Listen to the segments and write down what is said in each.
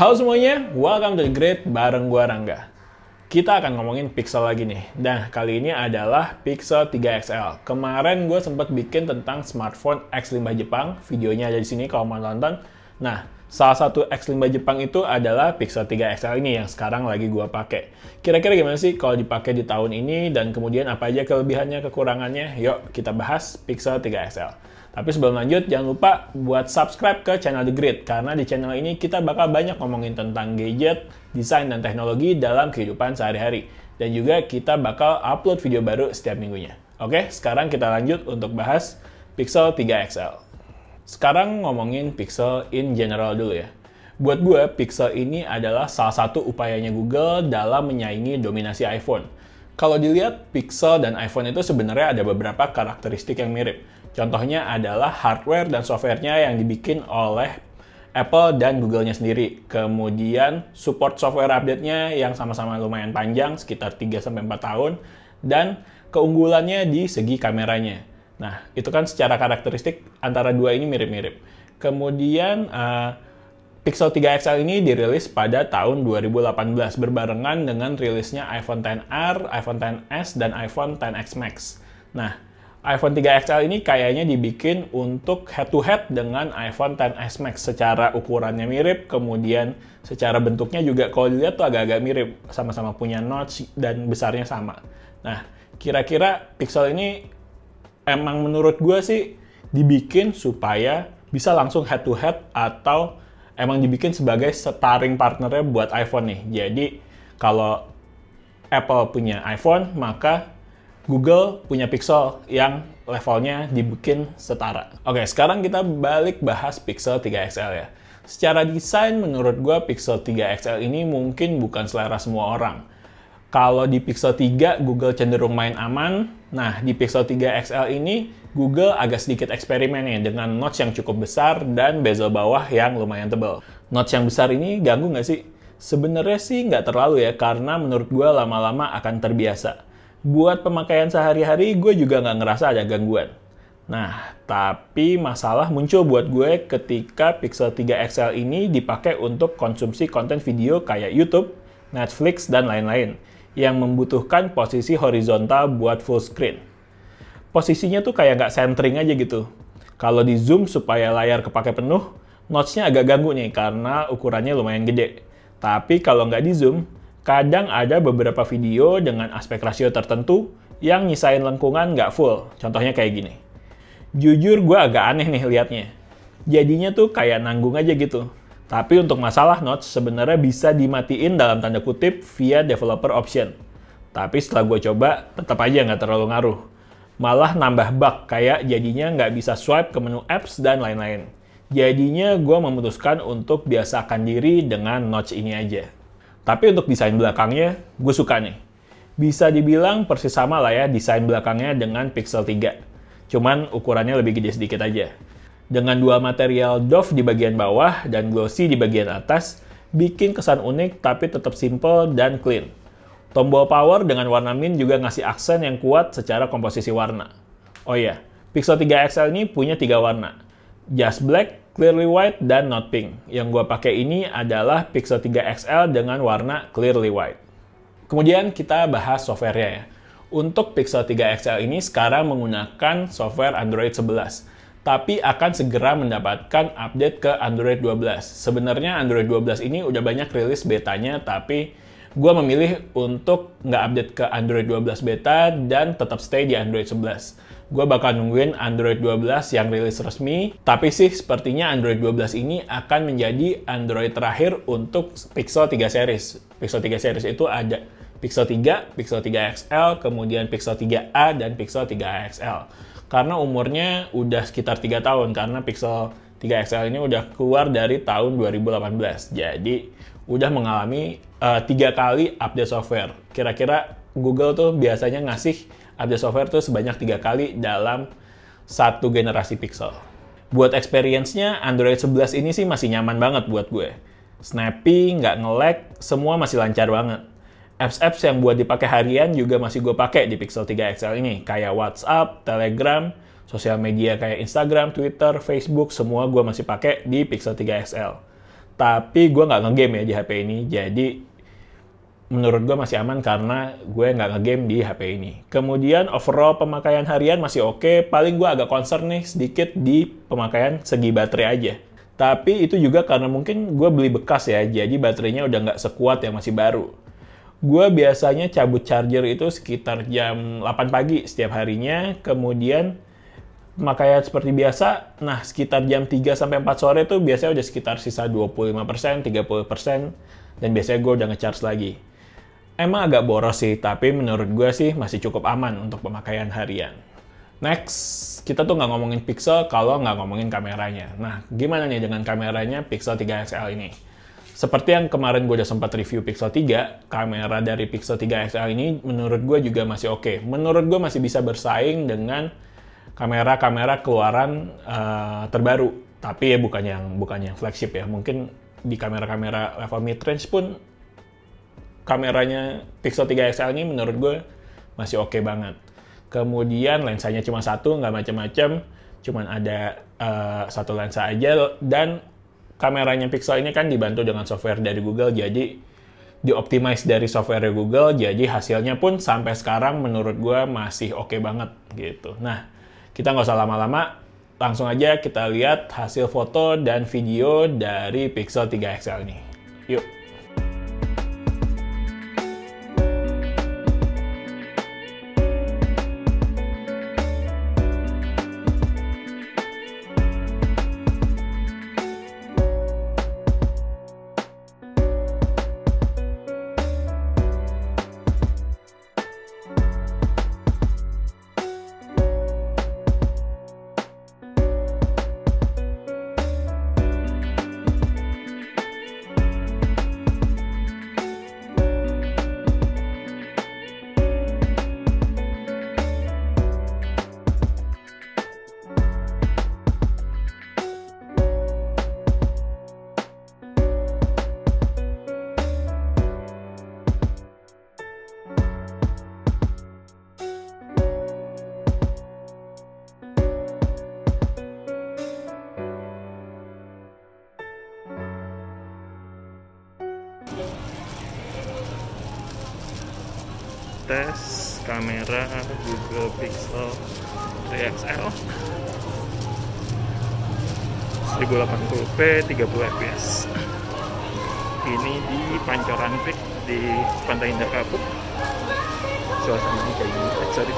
Halo semuanya, welcome to The Grid bareng gua Rangga. Kita akan ngomongin Pixel lagi nih. Nah, kali ini adalah Pixel 3 XL. Kemarin gue sempat bikin tentang smartphone X5 Jepang. Videonya ada di sini kalau mau nonton. Nah, salah satu X5 Jepang itu adalah Pixel 3 XL ini yang sekarang lagi gue pakai. Kira-kira gimana sih kalau dipakai di tahun ini dan kemudian apa aja kelebihannya, kekurangannya? Yuk, kita bahas Pixel 3 XL. Tapi sebelum lanjut, jangan lupa buat subscribe ke channel The Grid, karena di channel ini kita bakal banyak ngomongin tentang gadget, desain, dan teknologi dalam kehidupan sehari-hari. Dan juga kita bakal upload video baru setiap minggunya. Oke, sekarang kita lanjut untuk bahas Pixel 3 XL. Sekarang ngomongin Pixel in general dulu ya. Buat gue, Pixel ini adalah salah satu upayanya Google dalam menyaingi dominasi iPhone. Kalau dilihat, Pixel dan iPhone itu sebenarnya ada beberapa karakteristik yang mirip. Contohnya adalah hardware dan softwarenya yang dibikin oleh Apple dan Google-nya sendiri. Kemudian support software update-nya yang sama-sama lumayan panjang, sekitar 3-4 tahun. Dan keunggulannya di segi kameranya. Nah, itu kan secara karakteristik antara dua ini mirip-mirip. Kemudian Pixel 3 XL ini dirilis pada tahun 2018 berbarengan dengan rilisnya iPhone XR, iPhone XS, dan iPhone XS Max. Nah, iPhone 3 XL ini kayaknya dibikin untuk head-to-head dengan iPhone XS Max. Secara ukurannya mirip, kemudian secara bentuknya juga kalau dilihat tuh agak-agak mirip. Sama-sama punya notch dan besarnya sama. Nah, kira-kira Pixel ini emang menurut gue sih dibikin supaya bisa langsung head-to-head atau emang dibikin sebagai sparring partnernya buat iPhone nih. Jadi, kalau Apple punya iPhone, maka Google punya Pixel yang levelnya dibikin setara. Oke, sekarang kita balik bahas Pixel 3 XL ya. Secara desain, menurut gue Pixel 3 XL ini mungkin bukan selera semua orang. Kalau di Pixel 3, Google cenderung main aman. Nah, di Pixel 3 XL ini, Google agak sedikit eksperimen nih dengan notch yang cukup besar dan bezel bawah yang lumayan tebal. Notch yang besar ini ganggu nggak sih? Sebenarnya sih nggak terlalu ya, karena menurut gue lama-lama akan terbiasa. Buat pemakaian sehari-hari, gue juga nggak ngerasa ada gangguan. Nah, tapi masalah muncul buat gue ketika Pixel 3 XL ini dipakai untuk konsumsi konten video kayak YouTube, Netflix, dan lain-lain, yang membutuhkan posisi horizontal buat full screen. Posisinya tuh kayak nggak centering aja gitu. Kalau di zoom supaya layar kepake penuh, notch-nya agak ganggu nih karena ukurannya lumayan gede. Tapi kalau nggak di zoom, kadang ada beberapa video dengan aspek rasio tertentu yang nyisain lengkungan nggak full. Contohnya kayak gini. Jujur gue agak aneh nih liatnya. Jadinya tuh kayak nanggung aja gitu. Tapi untuk masalah notch sebenarnya bisa dimatiin dalam tanda kutip via developer option. Tapi setelah gue coba, tetap aja nggak terlalu ngaruh. Malah nambah bug kayak jadinya nggak bisa swipe ke menu apps dan lain-lain. Jadinya gue memutuskan untuk biasakan diri dengan notch ini aja. Tapi untuk desain belakangnya, gue suka nih. Bisa dibilang persis sama lah ya desain belakangnya dengan Pixel 3. Cuman ukurannya lebih gede sedikit aja. Dengan dua material doff di bagian bawah dan glossy di bagian atas, bikin kesan unik tapi tetap simple dan clean. Tombol power dengan warna mint juga ngasih aksen yang kuat secara komposisi warna. Oh iya, Pixel 3 XL ini punya 3 warna. Just Black, Clearly White, dan Not Pink. Yang gue pakai ini adalah Pixel 3 XL dengan warna Clearly White. Kemudian kita bahas software-nya ya. Untuk Pixel 3 XL ini sekarang menggunakan software Android 11. Tapi akan segera mendapatkan update ke Android 12. Sebenarnya Android 12 ini udah banyak rilis betanya, tapi gue memilih untuk nggak update ke Android 12 beta dan tetap stay di Android 11. Gue bakal nungguin Android 12 yang rilis resmi, tapi sih sepertinya Android 12 ini akan menjadi Android terakhir untuk Pixel 3 series. Pixel 3 series itu ada Pixel 3, Pixel 3 XL, kemudian Pixel 3a, dan Pixel 3 XL. Karena umurnya udah sekitar 3 tahun, karena Pixel 3 XL ini udah keluar dari tahun 2018. Jadi, udah mengalami 3 kali update software. Kira-kira Google tuh biasanya ngasih update software tuh sebanyak 3 kali dalam satu generasi Pixel. Buat experience-nya, Android 11 ini sih masih nyaman banget buat gue. Snappy, nggak nge-lag, semua masih lancar banget. Apps-apps yang buat dipakai harian juga masih gue pakai di Pixel 3 XL ini, kayak WhatsApp, Telegram, sosial media kayak Instagram, Twitter, Facebook, semua gue masih pakai di Pixel 3 XL. tapi gue nggak ngegame ya di HP ini, jadi menurut gue masih aman karena gue nggak ngegame di HP ini. Kemudian overall pemakaian harian masih oke, paling gue agak concern nih sedikit di pemakaian segi baterai aja. Tapi itu juga karena mungkin gue beli bekas ya, jadi baterainya udah nggak sekuat yang masih baru. Gue biasanya cabut charger itu sekitar jam 8 pagi setiap harinya, kemudian pemakaian seperti biasa, nah sekitar jam 3-4 sore tuh biasanya udah sekitar sisa 25%, 30%, dan biasanya gue udah ngecharge lagi. Emang agak boros sih, tapi menurut gue sih masih cukup aman untuk pemakaian harian. Next, kita tuh nggak ngomongin pixel kalau nggak ngomongin kameranya. Nah, gimana nih dengan kameranya Pixel 3 XL ini? Seperti yang kemarin gue udah sempat review Pixel 3, kamera dari Pixel 3 XL ini menurut gue juga masih oke. Menurut gue masih bisa bersaing dengan kamera-kamera keluaran terbaru, tapi ya bukan yang flagship ya. Mungkin di kamera-kamera level mid-range pun kameranya Pixel 3 XL ini menurut gue masih oke banget. Kemudian lensanya cuma satu, nggak macam-macam, cuman ada satu lensa aja, dan kameranya Pixel ini kan dibantu dengan software dari Google, jadi dioptimize dari software Google, jadi hasilnya pun sampai sekarang menurut gue masih oke banget gitu. Nah, kita nggak usah lama-lama, langsung aja kita lihat hasil foto dan video dari Pixel 3 XL ini. Yuk! Tes kamera Google Pixel 3 XL 1080p 30 fps. Ini di Pancoran Peak di Pantai Indah Kapuk. Suasananya kayak gini. Sorry.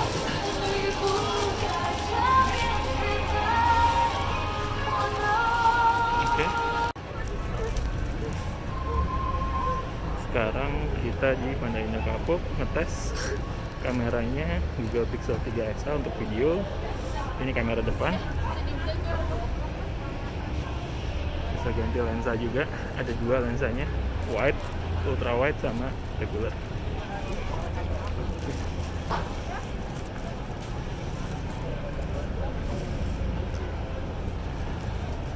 Oke. Sekarang kita di Pantai Indah Kapuk ngetes kameranya Google Pixel 3 XL untuk video. Ini kamera depan. Bisa ganti lensa juga, ada dua lensanya, wide, ultra wide sama regular.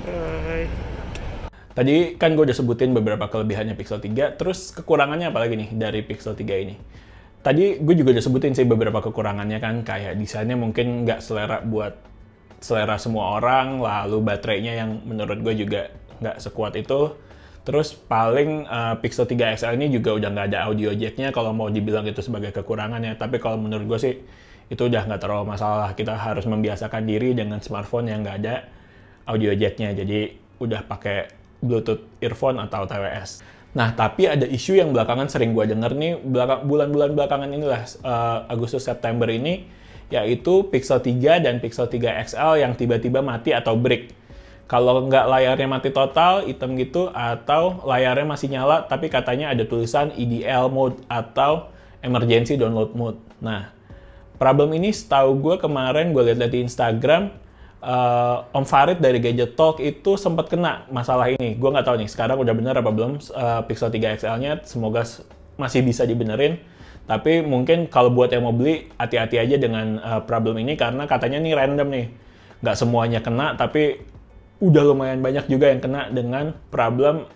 Bye. Tadi kan gue udah sebutin beberapa kelebihannya Pixel 3, terus kekurangannya apa lagi nih dari Pixel 3 ini? Tadi gue juga udah sebutin sih beberapa kekurangannya kan, kayak desainnya mungkin nggak selera buat selera semua orang, lalu baterainya yang menurut gue juga nggak sekuat itu. Terus paling Pixel 3 XL ini juga udah nggak ada audio jack-nya kalau mau dibilang itu sebagai kekurangannya. Tapi kalau menurut gue sih itu udah nggak terlalu masalah. Kita harus membiasakan diri dengan smartphone yang nggak ada audio jack-nya. Jadi udah pakai Bluetooth earphone atau TWS. Nah, tapi ada isu yang belakangan sering gue denger nih, bulan-bulan belakangan inilah, Agustus-September ini, yaitu Pixel 3 dan Pixel 3 XL yang tiba-tiba mati atau break. Kalau nggak layarnya mati total, hitam gitu, atau layarnya masih nyala, tapi katanya ada tulisan EDL mode atau Emergency Download Mode. Nah, problem ini setahu gue kemarin gue lihat di Instagram, Om Farid dari Gadget Talk itu sempat kena masalah ini. Gue nggak tahu nih, sekarang udah bener apa belum Pixel 3 XL-nya, semoga masih bisa dibenerin. Tapi mungkin kalau buat yang mau beli, hati-hati aja dengan problem ini, karena katanya nih random nih. Nggak semuanya kena, tapi udah lumayan banyak juga yang kena dengan problem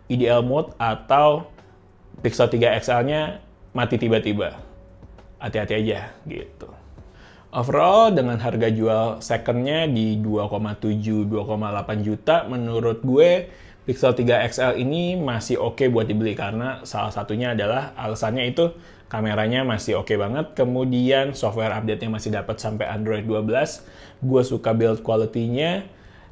EDL mode atau Pixel 3 XL-nya mati tiba-tiba. Hati-hati aja, gitu. Overall, dengan harga jual second-nya di 2,7-2,8 juta, menurut gue Pixel 3 XL ini masih oke buat dibeli karena salah satunya adalah alasannya itu kameranya masih oke banget, kemudian software update-nya masih dapat sampai Android 12. Gue suka build quality-nya,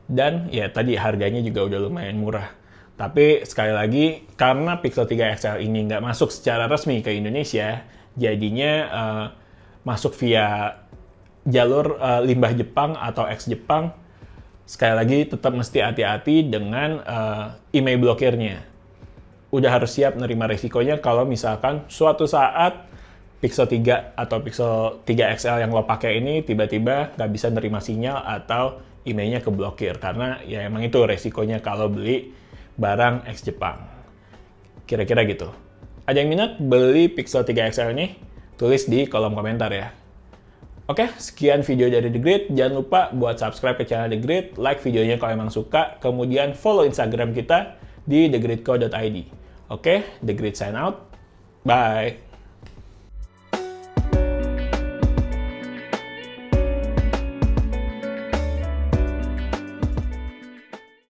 dan ya tadi harganya juga udah lumayan murah. Tapi sekali lagi, karena Pixel 3 XL ini nggak masuk secara resmi ke Indonesia, jadinya masuk via jalur limbah Jepang atau ex Jepang. Sekali lagi tetap mesti hati-hati dengan email blokirnya. Udah harus siap nerima resikonya kalau misalkan suatu saat Pixel 3 atau Pixel 3 XL yang lo pakai ini tiba-tiba nggak bisa nerima sinyal atau emailnya keblokir. Karena ya emang itu resikonya kalau beli barang ex Jepang. Kira-kira gitu. Ada yang minat beli Pixel 3 XL ini? Tulis di kolom komentar ya. Oke, sekian video dari The Grid. Jangan lupa buat subscribe ke channel The Grid, like videonya kalau emang suka, kemudian follow Instagram kita di thegridco.id. Oke, The Grid sign out. Bye.